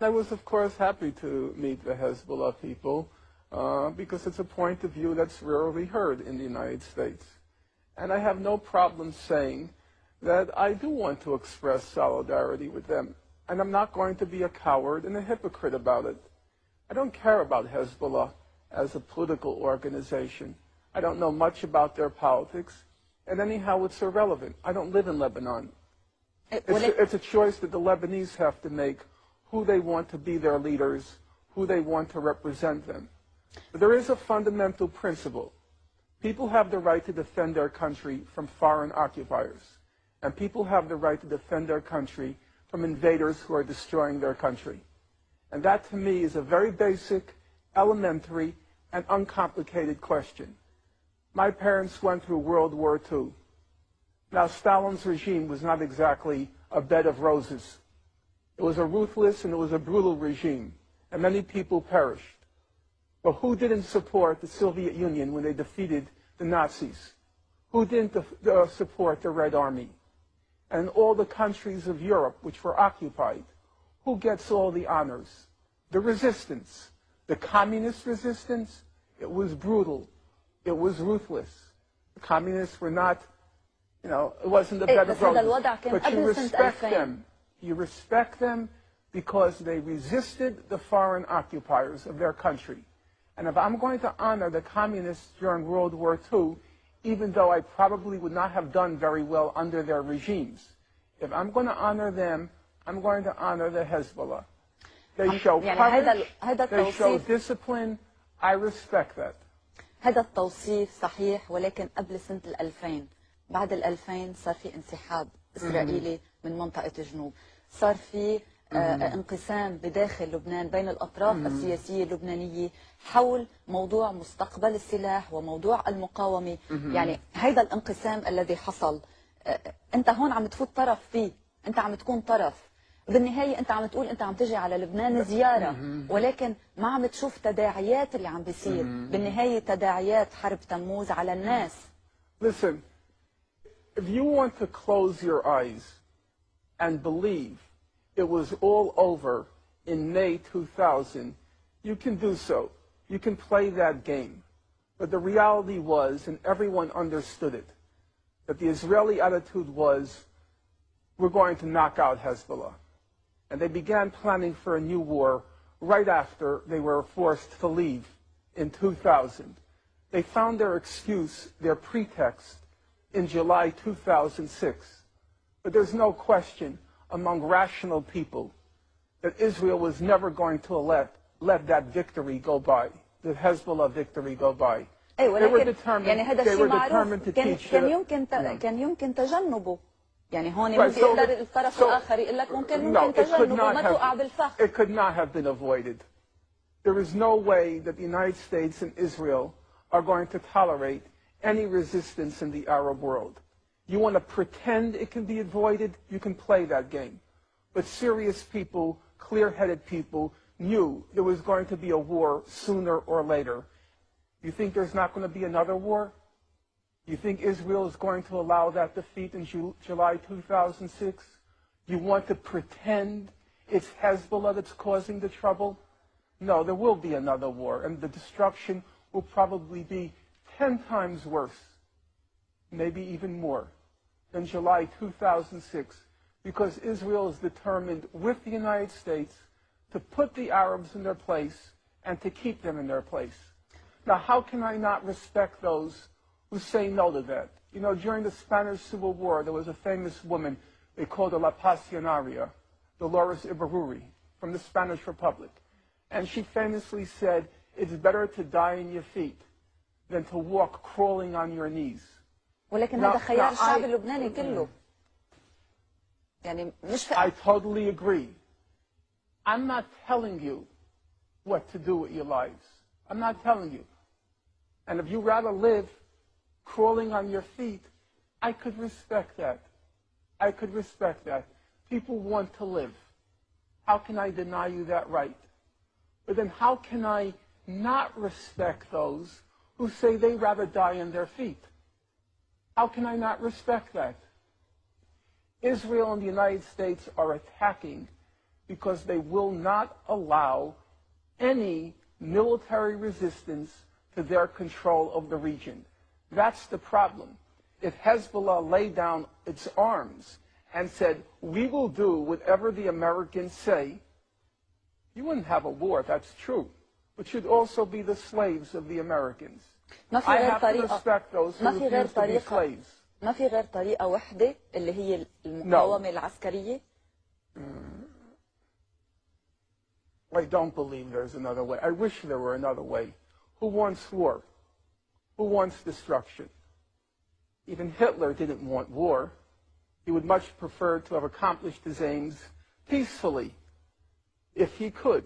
I was, of course, happy to meet the Hezbollah people because it's a point of view that's rarely heard in the United States. And I have no problem saying that I do want to express solidarity with them. And I'm not going to be a coward and a hypocrite about it. I don't care about Hezbollah as a political organization. I don't know much about their politics. And anyhow, it's irrelevant. I don't live in Lebanon. It's a choice that the Lebanese have to make, who they want to be their leaders, who they want to represent them. But there is a fundamental principle. People have the right to defend their country from foreign occupiers. And people have the right to defend their country from invaders who are destroying their country. And that, to me, is a very basic, elementary, and uncomplicated question. My parents went through World War II. Now, Stalin's regime was not exactly a bed of roses. It was a ruthless and it was a brutal regime, and many people perished. But who didn't support the Soviet Union when they defeated the Nazis? Who didn't support the Red Army? And all the countries of Europe which were occupied, who gets all the honors? The resistance. The communist resistance, it was brutal. It was ruthless. The communists were not, it wasn't a bed of roses. But you respect them. You respect them because they resisted the foreign occupiers of their country. And if I'm going to honor the communists during World War II, even though I probably would not have done very well under their regimes, if I'm going to honor them, I'm going to honor the Hezbollah. They show courage, they show discipline. I respect that. هذا التوصيف صحيح، ولكن قبل سنة 2000 بعد 2000 صار في انسحاب إسرائيلي من منطقة الجنوب، صار في انقسام بداخل لبنان بين الأطراف السياسية اللبنانية حول موضوع مستقبل السلاح وموضوع المقاومة. يعني هذا الانقسام الذي حصل أنت هون عم تفوت طرف فيه، أنت عم تكون طرف. بالنهاية أنت عم تقول أنت عم تجي على لبنان زيارة، ولكن ما عم تشوف تداعيات اللي عم بيصير. بالنهاية تداعيات حرب تموز على الناس. Listen, if you want to close your eyes and believe it was all over in May 2000, you can do so. You can play that game. But the reality was, and everyone understood it, that the Israeli attitude was, we're going to knock out Hezbollah. And they began planning for a new war right after they were forced to leave in 2000. They found their excuse, their pretext, in July 2006. But there's no question among rational people that Israel was never going to let that victory go by, the Hezbollah victory go by. They were determined to teach كان يمكن تجنبه. يعني هون يقدر الطرف الآخر يقول لك ممكن تجنبه وما توقع بالفخ. It could not have been avoided. There is no way that the United States and Israel are going to tolerate any resistance in the Arab world. You want to pretend it can be avoided, you can play that game. But serious people, clear-headed people, knew there was going to be a war sooner or later. You think there's not going to be another war? You think Israel is going to allow that defeat in July 2006? You want to pretend it's Hezbollah that's causing the trouble? No, there will be another war, and the destruction will probably be 10 times worse, maybe even more, than July 2006, because Israel is determined with the United States to put the Arabs in their place and to keep them in their place. Now, how can I not respect those who say no to that? You know, during the Spanish Civil War, there was a famous woman, they called her La Pasionaria, Dolores Ibarruri, from the Spanish Republic. And she famously said, it's better to die in your feet than to walk crawling on your knees. ولكن هذا خيار الشعب اللبناني كله. يعني مش I totally agree. I'm not telling you what to do with your lives. I'm not telling you. And if you rather live crawling on your feet, I could respect that. I could respect that. People want to live. How can I deny you that right? But then how can I not respect those who say they'd rather die on their feet? How can I not respect that? Israel and the United States are attacking because they will not allow any military resistance to their control of the region. That's the problem. If Hezbollah laid down its arms and said, we will do whatever the Americans say, you wouldn't have a war, that's true. But you'd also be the slaves of the Americans. I have to respect those who refuse to be slaves. ما في غير طريقة واحدة اللي هي المقاومة العسكرية؟ I don't believe there's another way. I wish there were another way. Who wants war? Who wants destruction? Even Hitler didn't want war. He would much prefer to have accomplished his aims peacefully, if he could.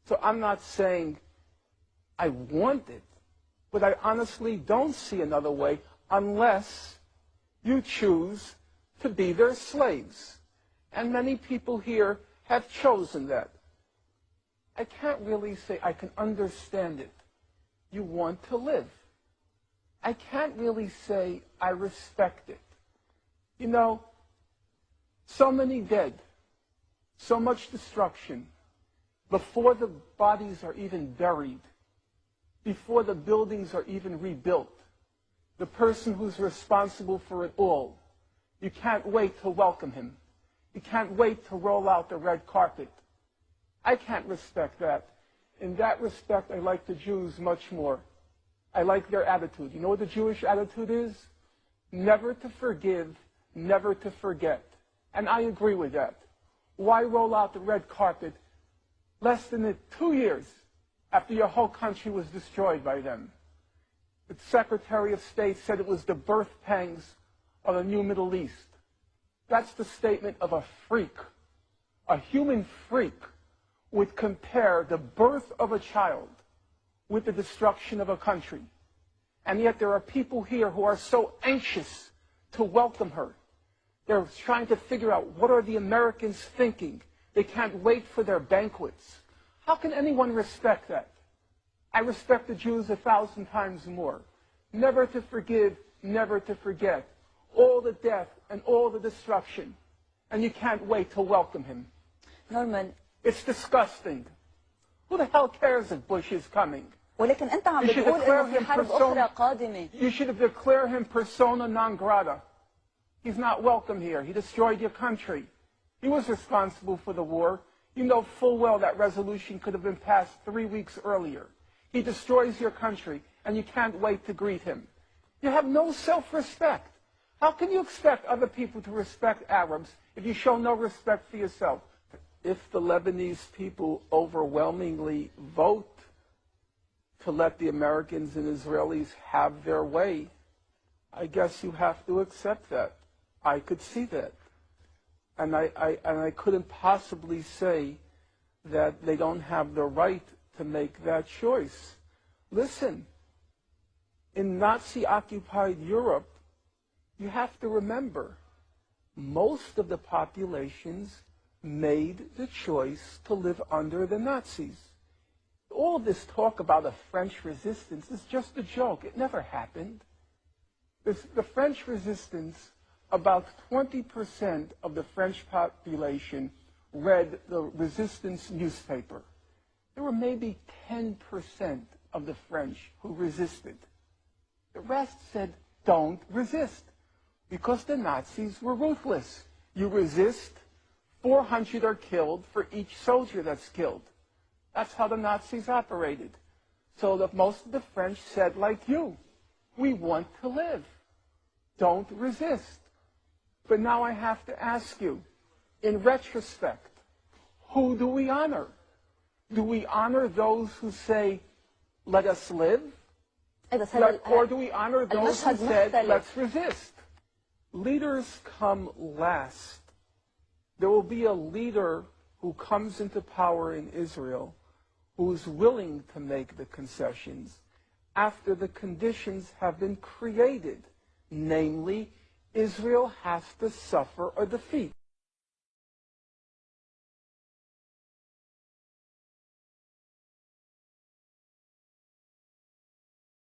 So I'm not saying I want it, but I honestly don't see another way unless you choose to be their slaves. And many people here have chosen that. I can't really say I can understand it. You want to live. I can't really say I respect it. You know, so many dead, so much destruction, before the bodies are even buried, before the buildings are even rebuilt, the person who's responsible for it all, you can't wait to welcome him. You can't wait to roll out the red carpet. I can't respect that. In that respect, I like the Jews much more. I like their attitude. You know what the Jewish attitude is? Never to forgive, never to forget. And I agree with that. Why roll out the red carpet less than 2 years after your whole country was destroyed by them? The Secretary of State said it was the birth pangs of the new Middle East. That's the statement of a freak. A human freak would compare the birth of a child with the destruction of a country. And yet there are people here who are so anxious to welcome her. They're trying to figure out, what are the Americans thinking? They can't wait for their banquets. How can anyone respect that? I respect the Jews 1,000 times more. Never to forgive, never to forget. All the death and all the destruction. And you can't wait to welcome him. Norman, it's disgusting. Who the hell cares if Bush is coming? ولكن أنت عم بتقول إنه في حرب أخرى قادمة. You should have declared him persona non grata. He's not welcome here. He destroyed your country. He was responsible for the war. You know full well that resolution could have been passed 3 weeks earlier. He destroys your country, and you can't wait to greet him. You have no self-respect. How can you expect other people to respect Arabs if you show no respect for yourself? If the Lebanese people overwhelmingly vote to let the Americans and Israelis have their way, I guess you have to accept that. I could see that. And I couldn't possibly say that they don't have the right to make that choice. Listen, in Nazi-occupied Europe, you have to remember, most of the populations made the choice to live under the Nazis. All this talk about a French resistance is just a joke. It never happened. The French resistance, about 20% of the French population read the resistance newspaper. There were maybe 10% of the French who resisted. The rest said, don't resist, because the Nazis were ruthless. You resist, 400 are killed for each soldier that's killed. That's how the Nazis operated. So that most of the French said, like you, we want to live. Don't resist. But now I have to ask you, in retrospect, who do we honor? Do we honor those who say, let us live? Or do we honor those who said, let's resist? Leaders come last. There will be a leader who comes into power in Israel who is willing to make the concessions after the conditions have been created. Namely, Israel has to suffer a defeat.